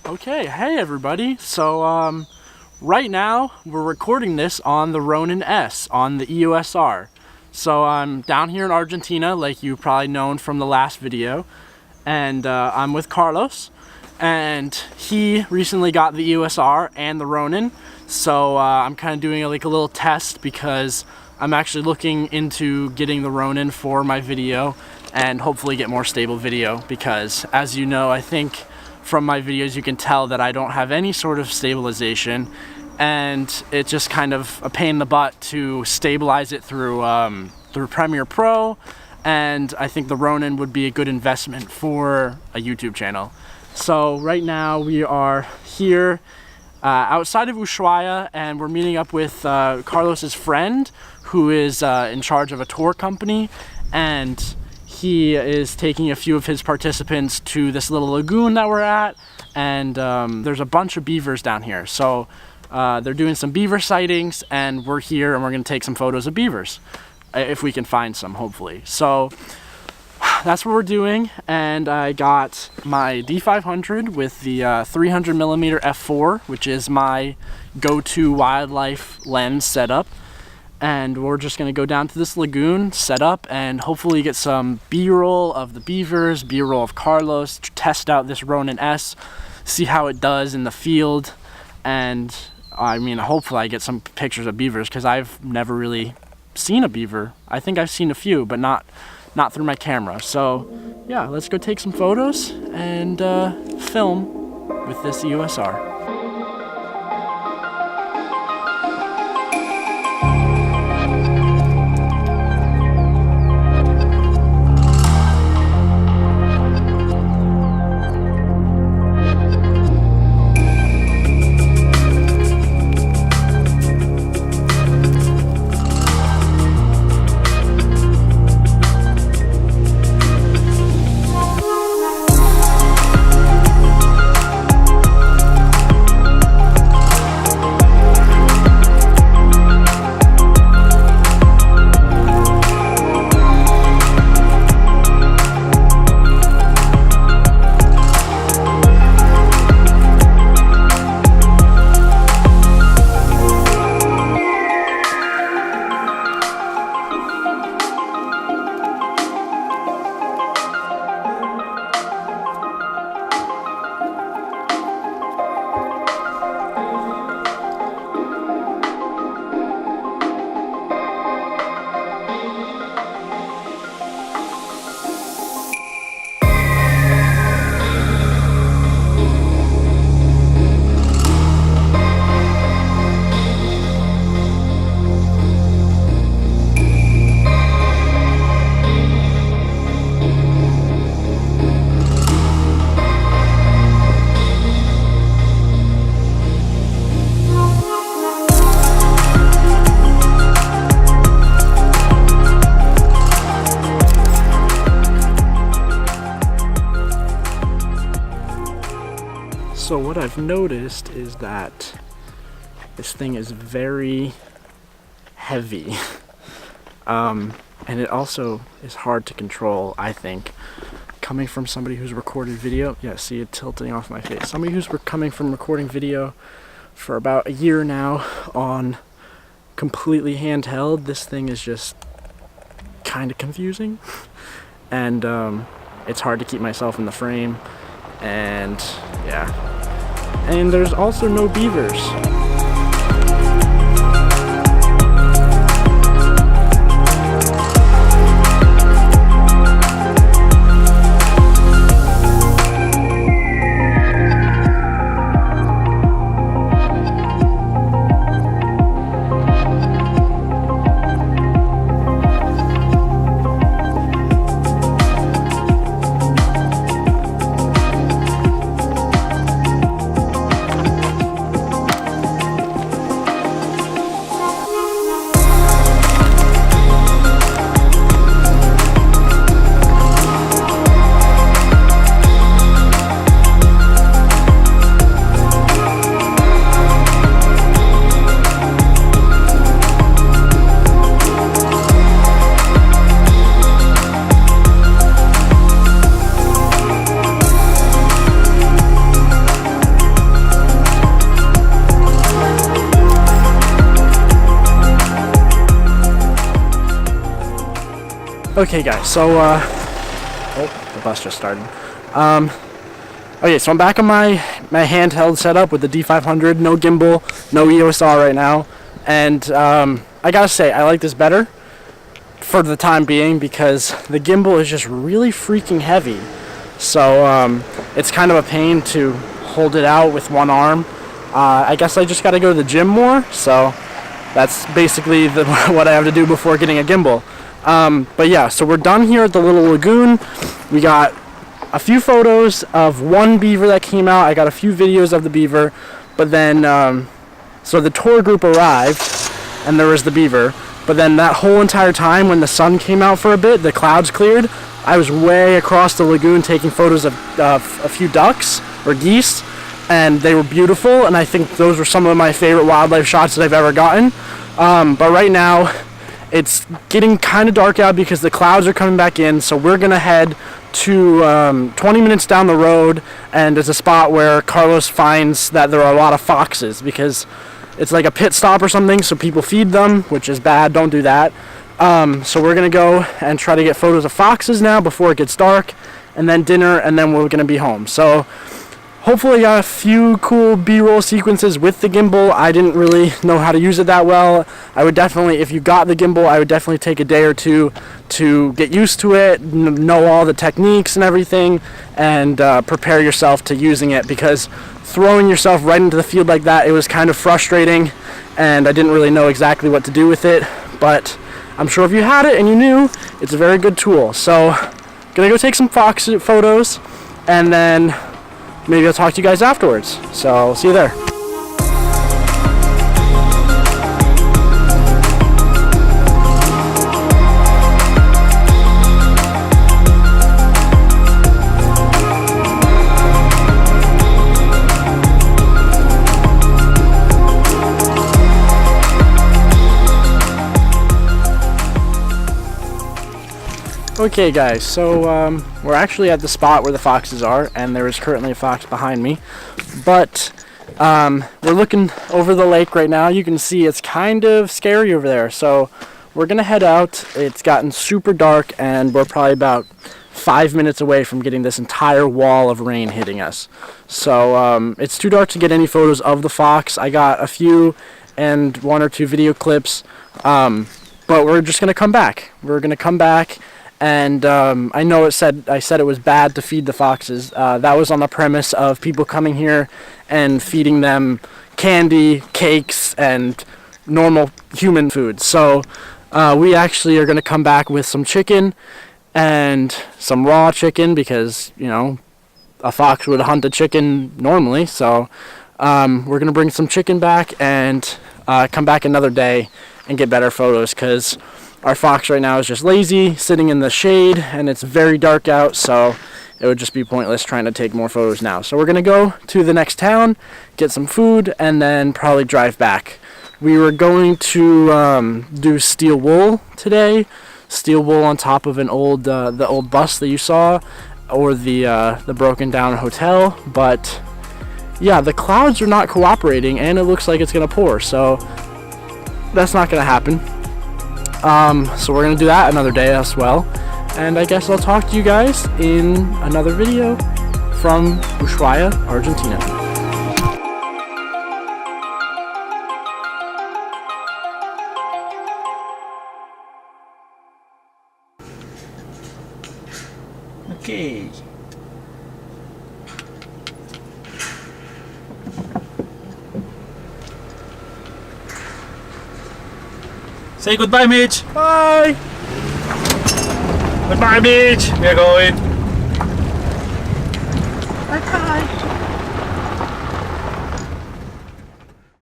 Okay, hey everybody. So right now we're recording this on the Ronin S on the EOS R. So I'm down here in Argentina, like you've probably known from the last video, and I'm with Carlos, and he recently got the EOS R and the Ronin. So I'm kind of doing a little test because I'm actually looking into getting the Ronin for my video and hopefully get more stable video, because as you know, I think from my videos you can tell that I don't have any sort of stabilization, and it's just kind of a pain in the butt to stabilize it through Premiere Pro, and I think the Ronin would be a good investment for a YouTube channel. So right now we are here outside of Ushuaia, and we're meeting up with Carlos's friend, who is in charge of a tour company, and he is taking a few of his participants to this little lagoon that we're at, and there's a bunch of beavers down here. So they're doing some beaver sightings, and we're here and we're going to take some photos of beavers, if we can find some, hopefully. So that's what we're doing, and I got my D500 with the 300mm f4, which is my go-to wildlife lens setup. And we're just going to go down to this lagoon, set up, and hopefully get some B-roll of the beavers, B-roll of Carlos, test out this Ronin S, see how it does in the field, and I mean, hopefully I get some pictures of beavers, because I've never really seen a beaver. I think I've seen a few, but not through my camera. So yeah, let's go take some photos and film with this EOS R. So what I've noticed is that this thing is very heavy, and it also is hard to control, I think. Coming from somebody who's recorded video, yeah, see it tilting off my face. Somebody who's coming from recording video for about a year now on completely handheld, this thing is just kind of confusing, and it's hard to keep myself in the frame, and yeah. And there's also no beavers. Okay guys, so oh, the bus just started. Okay, so I'm back on my handheld setup with the D500, no gimbal, no EOS R right now, and I gotta say, I like this better for the time being because the gimbal is just really freaking heavy. So it's kind of a pain to hold it out with one arm. I guess I just gotta go to the gym more, so that's basically what I have to do before getting a gimbal. But yeah, so we're done here at the little lagoon. We got a few photos of one beaver that came out. I got a few videos of the beaver, but then so the tour group arrived and there was the beaver, but then that whole entire time when the sun came out for a bit, the clouds cleared, I was way across the lagoon taking photos of a few ducks or geese, and they were beautiful, and I think those were some of my favorite wildlife shots that I've ever gotten. But right now it's getting kind of dark out because the clouds are coming back in, so we're gonna head to 20 minutes down the road, and there's a spot where Carlos finds that there are a lot of foxes because it's like a pit stop or something, so people feed them, which is bad, don't do that. So we're gonna go and try to get photos of foxes now before it gets dark, and then dinner, and then we're gonna be home. So hopefully got a few cool B-roll sequences with the gimbal. I didn't really know how to use it that well. I would definitely, if you got the gimbal, I would definitely take a day or two to get used to it, know all the techniques and everything, and prepare yourself to using it, because throwing yourself right into the field like that, it was kind of frustrating, and I didn't really know exactly what to do with it. But I'm sure if you had it and you knew, it's a very good tool. So gonna go take some fox photos, and then maybe I'll talk to you guys afterwards. So see you there. Okay guys, so we're actually at the spot where the foxes are, and there is currently a fox behind me, but we're looking over the lake right now. You can see it's kind of scary over there, so we're gonna head out. It's gotten super dark, and we're probably about 5 minutes away from getting this entire wall of rain hitting us. So it's too dark to get any photos of the fox. I got a few and 1 or 2 video clips, but we're just gonna come back. We're gonna come back. And I know I said it was bad to feed the foxes. That was on the premise of people coming here and feeding them candy, cakes, and normal human food. So we actually are going to come back with some chicken and some raw chicken, because, you know, a fox would hunt a chicken normally. So we're going to bring some chicken back and come back another day and get better photos, because our fox right now is just lazy, sitting in the shade, and it's very dark out, so it would just be pointless trying to take more photos now. So we're going to go to the next town, get some food, and then probably drive back. We were going to do steel wool today, steel wool on top of an old the old bus that you saw, or the broken down hotel, but yeah, the clouds are not cooperating, and it looks like it's going to pour, so that's not going to happen. So we're gonna do that another day as well, and I guess I'll talk to you guys in another video from Ushuaia, Argentina. Okay. Say goodbye, Mitch. Bye. Goodbye, Mitch. We are going. Bye.